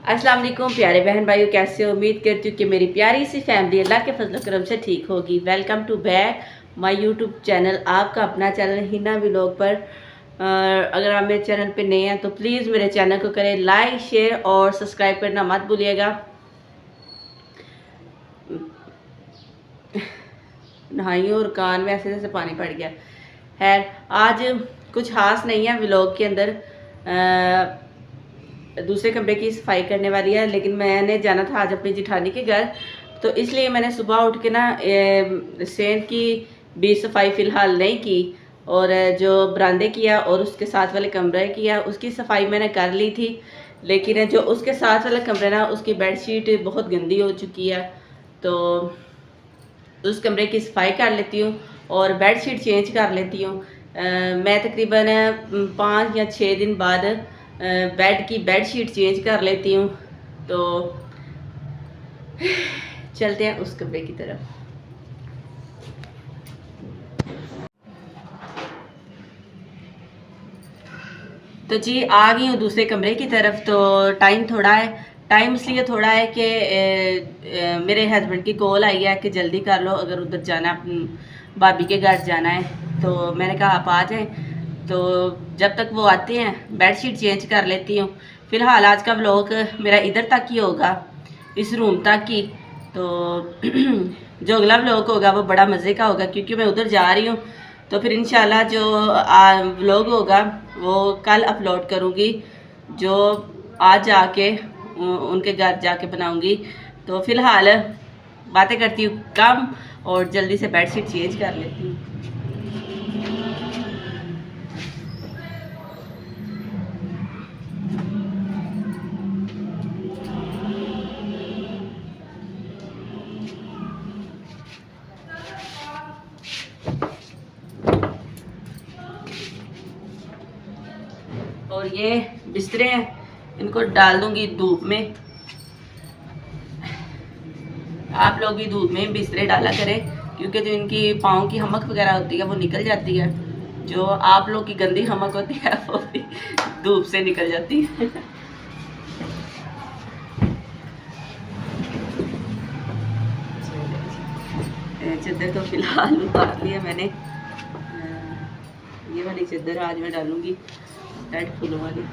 अस्सलाम वालेकुम प्यारे बहन भाइयों, कैसे हो? उम्मीद करती हूँ कि मेरी प्यारी सी फैमिली अल्लाह के फजल करम से ठीक होगी। Welcome to back my YouTube channel, आपका अपना चैनल हिना व्लॉग पर। अगर आप मेरे चैनल पे नए हैं तो प्लीज़ मेरे चैनल को करें लाइक, शेयर और सब्सक्राइब करना मत भूलिएगा। नहाई और कान में ऐसे जैसे पानी पड़ गया है। आज कुछ खास नहीं है व्लॉग के अंदर। दूसरे कमरे की सफाई करने वाली है, लेकिन मैंने जाना था आज अपनी जिठानी के घर, तो इसलिए मैंने सुबह उठ के ना सेंध की भी सफाई फ़िलहाल नहीं की, और जो बरामदे किया और उसके साथ वाले कमरे किया उसकी सफाई मैंने कर ली थी। लेकिन जो उसके साथ वाला कमरा ना, उसकी बेडशीट बहुत गंदी हो चुकी है, तो उस कमरे की सफाई कर लेती हूँ और बेडशीट चेंज कर लेती हूँ। मैं तकरीबन 5 या 6 दिन बाद बेड की बेडशीट चेंज कर लेती हूँ। तो चलते हैं उस कमरे की तरफ। तो जी आ गई हूँ दूसरे कमरे की तरफ। तो टाइम इसलिए थोड़ा है कि मेरे हस्बैंड की कॉल आई है कि जल्दी कर लो, अगर उधर जाना, भाभी के घर जाना है। तो मैंने कहा आप आ जाएं। तो जब तक वो आते हैं बेडशीट चेंज कर लेती हूँ। फ़िलहाल आज का व्लॉग मेरा इधर तक ही होगा, इस रूम तक ही। तो जो अगला व्लॉग होगा वो बड़ा मज़े का होगा, क्योंकि मैं उधर जा रही हूँ। तो फिर इंशाल्लाह जो व्लॉग होगा वो कल अपलोड करूँगी, जो आज जाके उनके घर जाके बनाऊँगी। तो फ़िलहाल बातें करती हूँ कम और जल्दी से बेडशीट चेंज कर लेती हूँ। और ये बिस्तरे हैं, इनको डाल दूंगी धूप में। आप लोग भी धूप में बिस्तरे डाला करें, क्योंकि जो इनकी पाँव की हमक वगैरह होती है वो निकल जाती है। जो आप लोग की गंदी हमक होती है वो भी धूप से निकल जाती है। चादर तो फिलहाल उतार लिया मैंने। ये वाली चादर आज मैं डालूंगी, रेड फूलों वाली।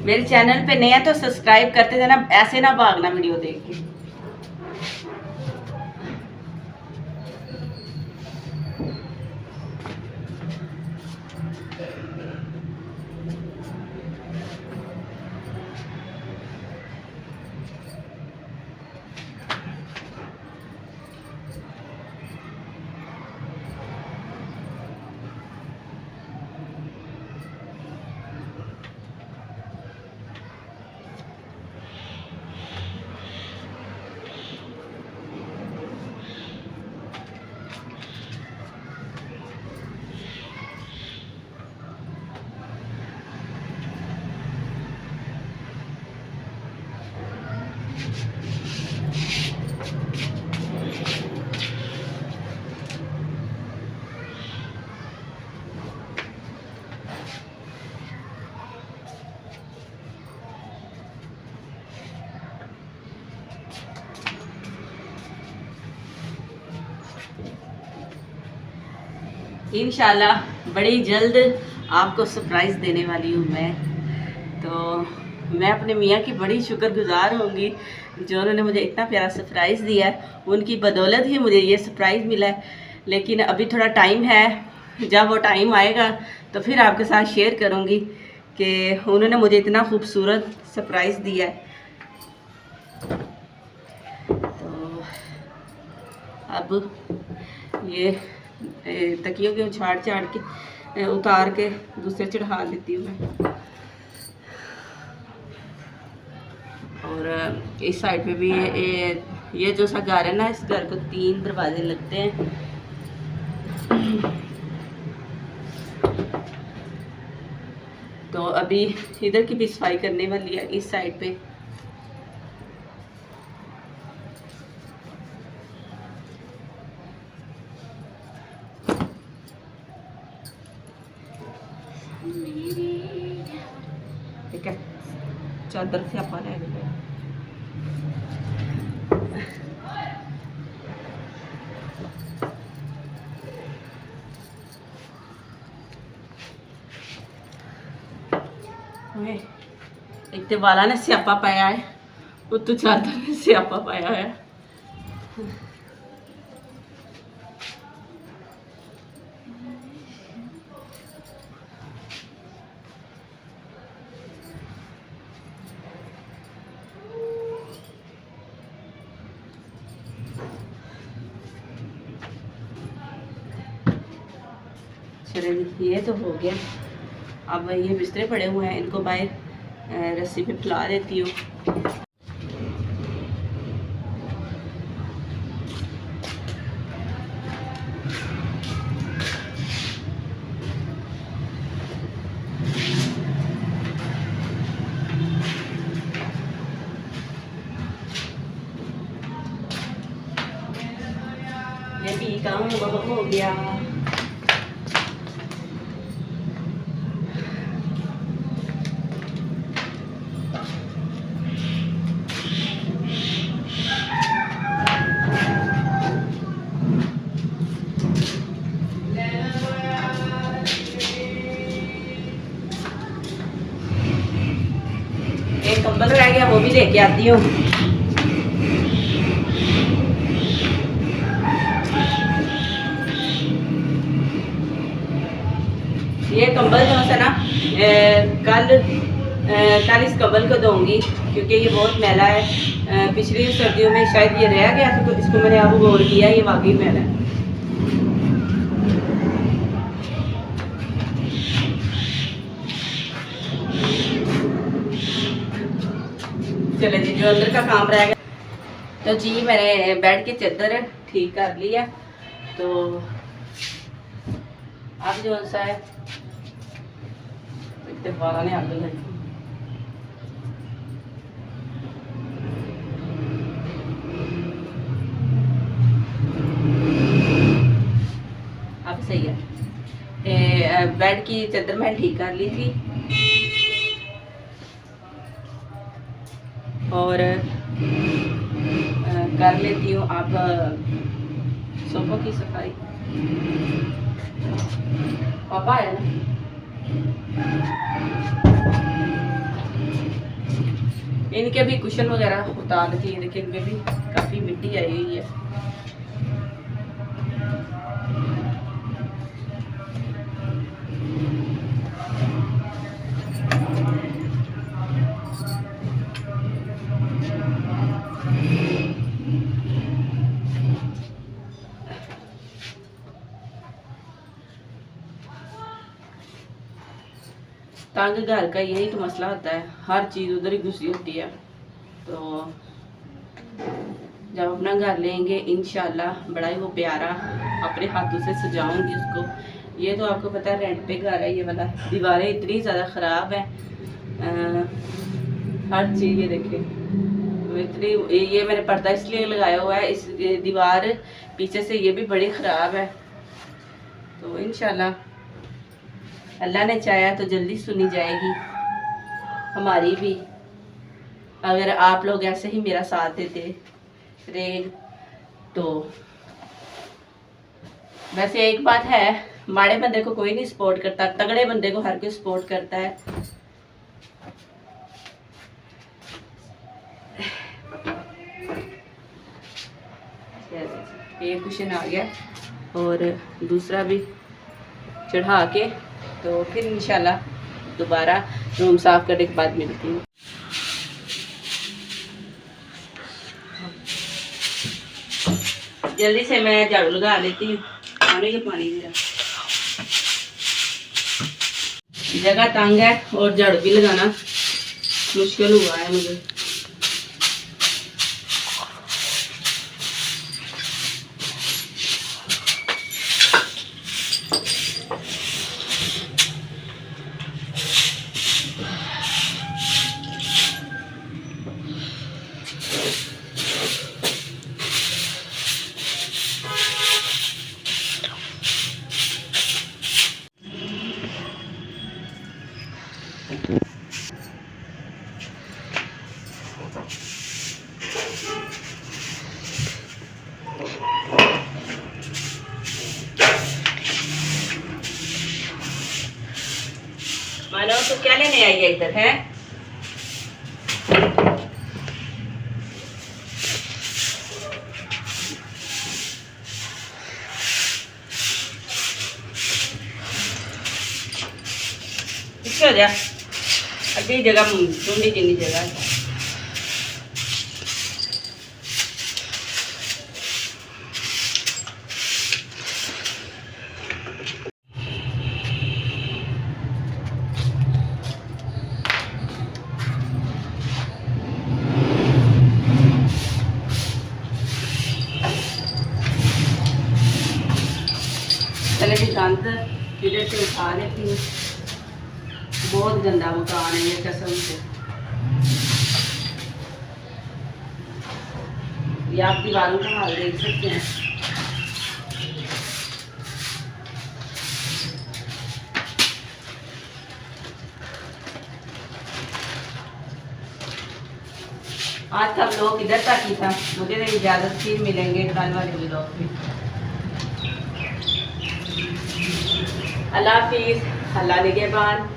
मेरे चैनल पे नए हैं तो सब्सक्राइब करते थे ना, ऐसे ना भागना वीडियो देख के। इंशाल्लाह बड़ी जल्द आपको सरप्राइज़ देने वाली हूँ मैं। तो मैं अपने मियाँ की बड़ी शुक्रगुजार होंगी जो उन्होंने मुझे इतना प्यारा सरप्राइज़ दिया है। उनकी बदौलत ही मुझे ये सरप्राइज़ मिला है। लेकिन अभी थोड़ा टाइम है, जब वो टाइम आएगा तो फिर आपके साथ शेयर करूँगी कि उन्होंने मुझे इतना खूबसूरत सरप्राइज़ दिया है। तो अब ये तकियों के छाड़ के उतार के दूसरे चढ़ा देती हूँ मैं। और इस साइड पे भी ये जो सा घर है ना, इस घर को 3 दरवाजे लगते हैं। तो अभी इधर की भी सफाई करने वाली है, इस साइड पे। ठीक है, चादर से अपन ले गए। एक तो वाला ने स्यापा पाया है, उत्तू चादर ने स्यापा पाया है। चलिए ये तो हो गया। अब ये बिस्तरे पड़े हुए हैं, इनको बाहर रस्सी पे फैला देती हूँ। ये भी काम हो गया। एक कंबल रह गया, वो भी लेके आती हूँ। ये कंबल जो है ना, कल इस कंबल को दूंगी क्योंकि ये बहुत मैला है। पिछली सर्दियों में शायद ये रह गया था, तो इसको मैंने अब गौर किया, ये वाकई मैला है। चले जी, जो अंदर का काम रह गया। तो जी मैंने बेड की चादर ठीक कर लिया। तो अब जो सा है वाला ने आगे लगी। अब सही है। बेड की चादर मैं ठीक कर ली थी और कर लेती हूँ अब सोफों की सफाई। पापा है ना, इनके भी कुशन वगैरह उतार देती है। देखिए इनमें भी काफी मिट्टी आई हुई है। तंग घर का यही तो मसला होता है, हर चीज़ उधर ही घुसी होती है। तो जब अपना घर लेंगे इंशाल्लाह बड़ा ही वो प्यारा अपने हाथों से सजाऊंगी उसको। ये तो आपको पता है रेंट पे घर है ये वाला, दीवारें इतनी ज़्यादा ख़राब है। हर चीज़ ये देखिए इतनी, ये मैंने पर्दा इसलिए लगाया हुआ है, इस दीवार पीछे से ये भी बड़ी ख़राब है। तो इंशाल्लाह अल्लाह ने चाहा तो जल्दी सुनी जाएगी हमारी भी, अगर आप लोग ऐसे ही मेरा साथ देते रहे तो। वैसे एक बात है, माड़े बंदे को कोई नहीं सपोर्ट करता, तगड़े बंदे को हर कोई सपोर्ट करता है। ये कुशन आ गया और दूसरा भी चढ़ा के तो फिर इंशाल्लाह दोबारा रूम साफ करने के बाद मिलती हूँ। जल्दी से मैं झाड़ू लगा लेती हूँ। पानी के पानी मेरा जगह तंग है और झाड़ू भी लगाना मुश्किल हुआ है मुझे। तो क्या लेने आई है इधर है? पीछे हो जा, अभी जगह ढूंढी जितनी जगह है। पहले भी गंद इधर से उठा लेती हूँ। बहुत गंदा मकान है ये कसम से। ये आप दीवारों का हाल देख सकते हैं। आज का ब्लॉग इधर तक ही था। मुझे तो इजाज़त, फिर मिलेंगे कल वाले ब्लॉग में। अल्लाह हाफिज़, अल्लाह निगहबान।